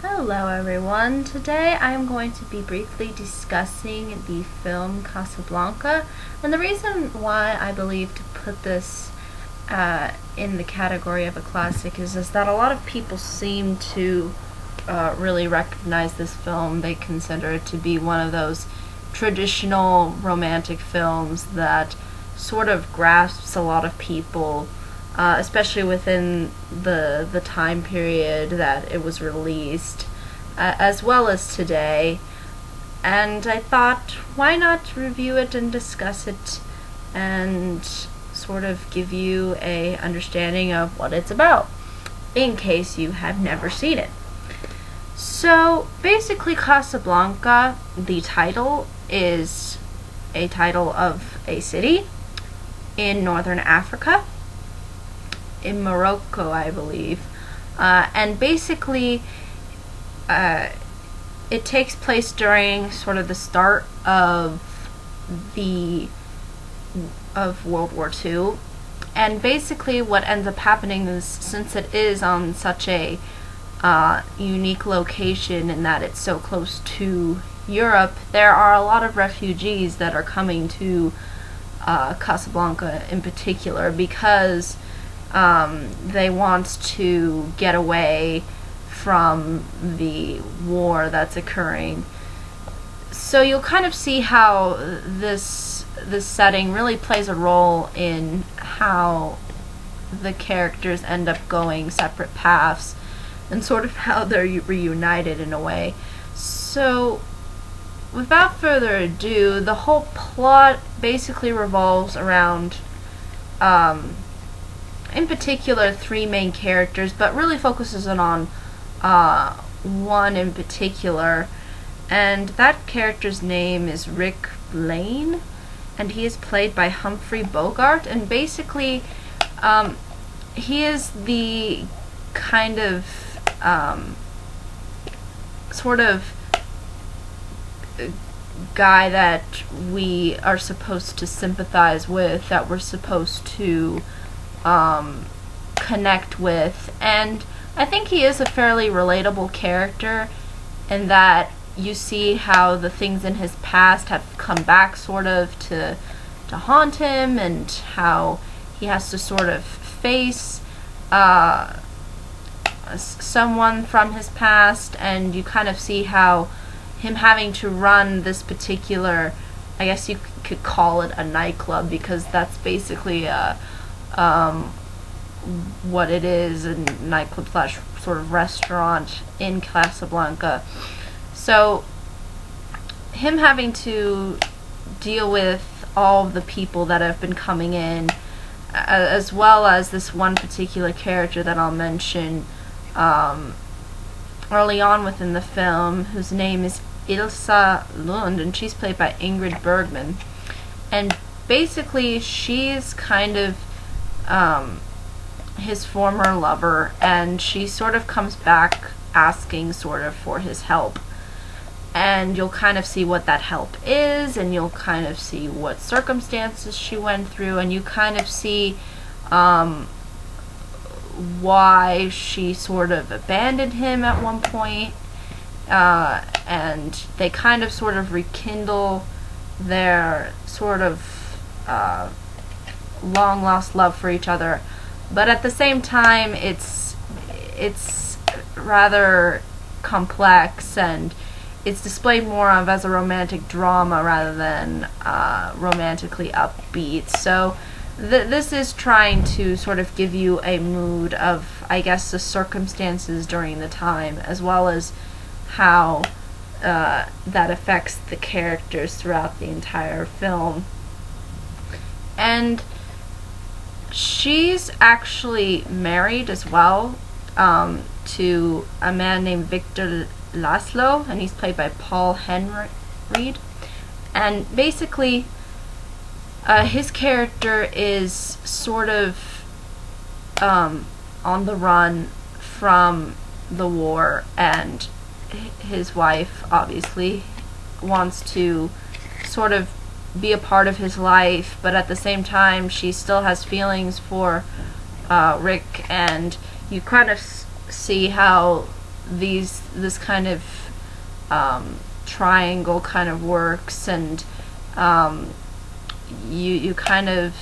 Hello everyone. Today I am going to be briefly discussing the film Casablanca, and the reason why I believe to put this in the category of a classic is that a lot of people seem to really recognize this film. They consider it to be one of those traditional romantic films that sort of grasps a lot of people, especially within the time period that it was released, as well as today. And I thought, why not review it and discuss it, and sort of give you a understanding of what it's about, in case you have never seen it. So basically, Casablanca, the title, is a title of a city in northern Africa, in Morocco, I believe. And basically, it takes place during sort of the start of World War II. And basically what ends up happening is, since it is on such a unique location in that it's so close to Europe, there are a lot of refugees that are coming to Casablanca in particular, because they want to get away from the war that's occurring. So you'll kind of see how this setting really plays a role in how the characters end up going separate paths, and sort of how they're reunited in a way. So without further ado, the whole plot basically revolves around in particular three main characters, but really focuses on one in particular, and that character's name is Rick Blaine, and he is played by Humphrey Bogart. And basically he is the kind of sort of guy that we are supposed to sympathize with, that we're supposed to connect with. And I think he is a fairly relatable character, in that you see how the things in his past have come back sort of to haunt him, and how he has to sort of face someone from his past. And you kind of see how him having to run this particular, I guess you could call it a nightclub, because that's basically what it is, a nightclub slash sort of restaurant in Casablanca. So him having to deal with all of the people that have been coming in, as well as this one particular character that I'll mention early on within the film, whose name is Ilsa Lund, and she's played by Ingrid Bergman. And basically she's kind of his former lover, and she sort of comes back asking sort of for his help. And you'll kind of see what that help is, and you'll kind of see what circumstances she went through, and you kind of see why she sort of abandoned him at one point. And they kind of sort of rekindle their sort of long lost love for each other. But at the same time, it's rather complex, and it's displayed more of as a romantic drama rather than romantically upbeat. So this is trying to sort of give you a mood of, I guess, the circumstances during the time, as well as how that affects the characters throughout the entire film. And she's actually married as well to a man named Victor Laszlo, and he's played by Paul Henreid. And basically his character is sort of on the run from the war, and his wife obviously wants to sort of be a part of his life, but at the same time she still has feelings for Rick. And you kind of see how this kind of triangle kind of works, and you kind of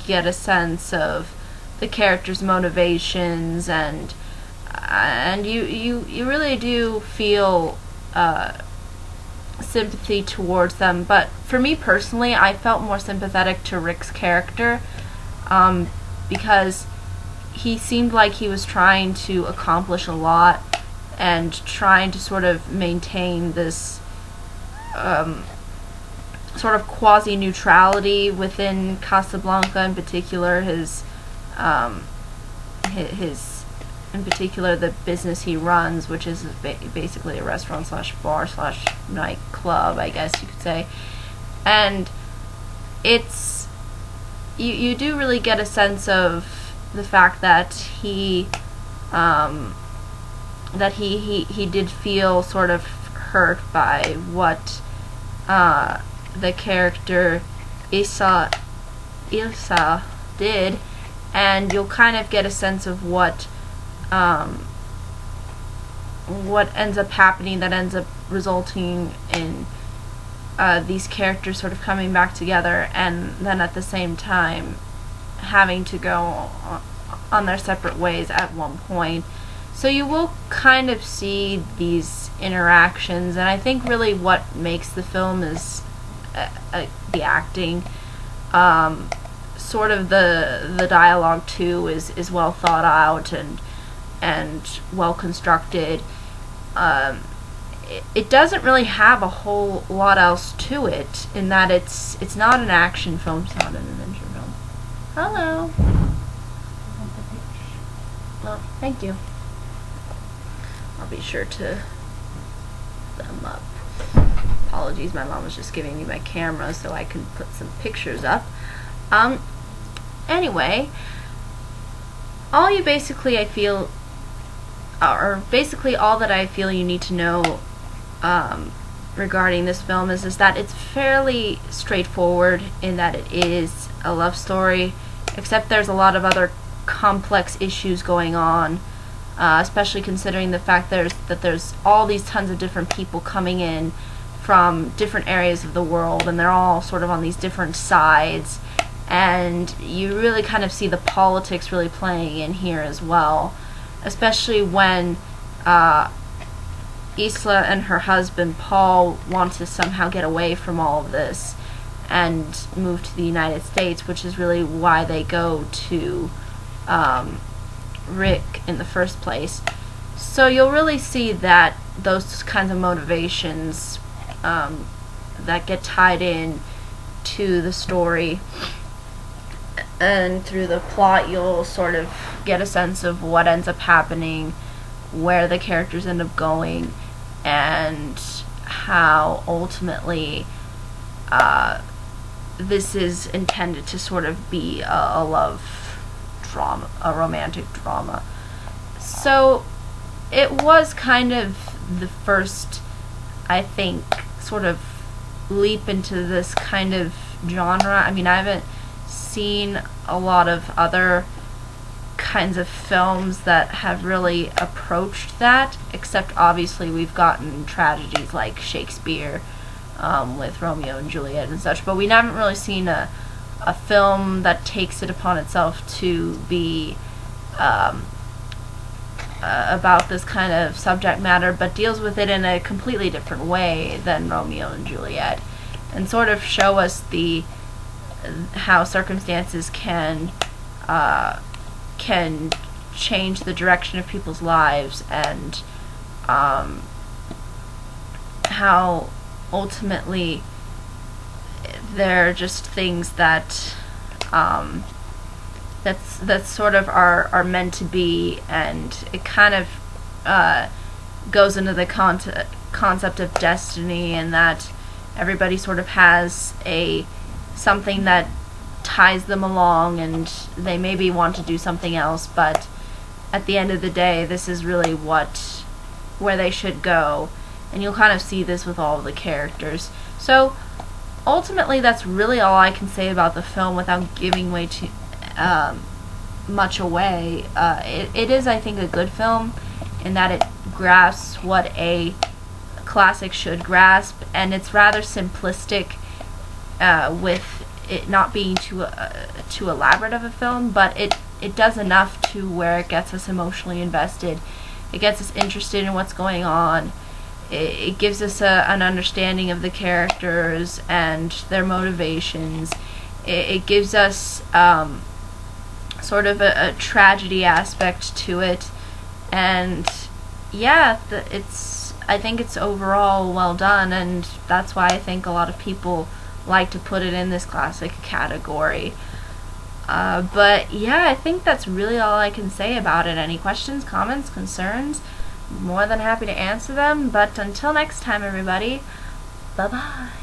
get a sense of the characters' motivations, and you really do feel sympathy towards them. But for me personally, I felt more sympathetic to Rick's character, because he seemed like he was trying to accomplish a lot and trying to sort of maintain this sort of quasi-neutrality within Casablanca, in particular his in particular the business he runs, which is basically a restaurant slash bar slash nightclub, I guess you could say. And it's you do really get a sense of the fact that he did feel sort of hurt by what the character Ilsa did, and you'll kind of get a sense of what ends up happening, that ends up resulting in these characters sort of coming back together, and then at the same time having to go on their separate ways at one point. So you will kind of see these interactions, and I think really what makes the film is the acting. Sort of the dialogue too is well thought out and well constructed. It doesn't really have a whole lot else to it, in that it's not an action film, it's not an adventure film. Hello. Well, thank you. I'll be sure to thumb up. Apologies, my mom was just giving me my camera so I can put some pictures up. Anyway, all you basically I feel, or basically all that I feel you need to know regarding this film is that it's fairly straightforward, in that it is a love story, except there's a lot of other complex issues going on, especially considering the fact that there's all these tons of different people coming in from different areas of the world, and they're all sort of on these different sides, and you really kind of see the politics really playing in here as well, especially when Isla and her husband Paul want to somehow get away from all of this and move to the United States, which is really why they go to Rick in the first place. So you'll really see that those kinds of motivations that get tied in to the story, and through the plot you'll sort of get a sense of what ends up happening, where the characters end up going, and how ultimately this is intended to sort of be a love drama, a romantic drama. So it was kind of the first, I think, sort of leap into this kind of genre. I mean, I haven't seen a lot of other kinds of films that have really approached that, except obviously we've gotten tragedies like Shakespeare with Romeo and Juliet and such, but we haven't really seen a film that takes it upon itself to be about this kind of subject matter, but deals with it in a completely different way than Romeo and Juliet, and sort of show us how circumstances can change the direction of people's lives, and how ultimately they're just things that that's sort of are meant to be, and it kind of goes into the concept of destiny, and that everybody sort of has something that ties them along, and they maybe want to do something else, but at the end of the day this is really where they should go, and you'll kind of see this with all of the characters. So ultimately that's really all I can say about the film without giving way too much away. It is, I think, a good film in that it grasps what a classic should grasp, and it's rather simplistic with it not being too elaborate of a film, but it does enough to where it gets us emotionally invested. It gets us interested in what's going on. It gives us an understanding of the characters and their motivations. It gives us sort of a tragedy aspect to it, and yeah, I think it's overall well done, and that's why I think a lot of people like to put it in this classic category. But yeah, I think that's really all I can say about it. Any questions, comments, concerns? More than happy to answer them. But until next time, everybody, bye-bye.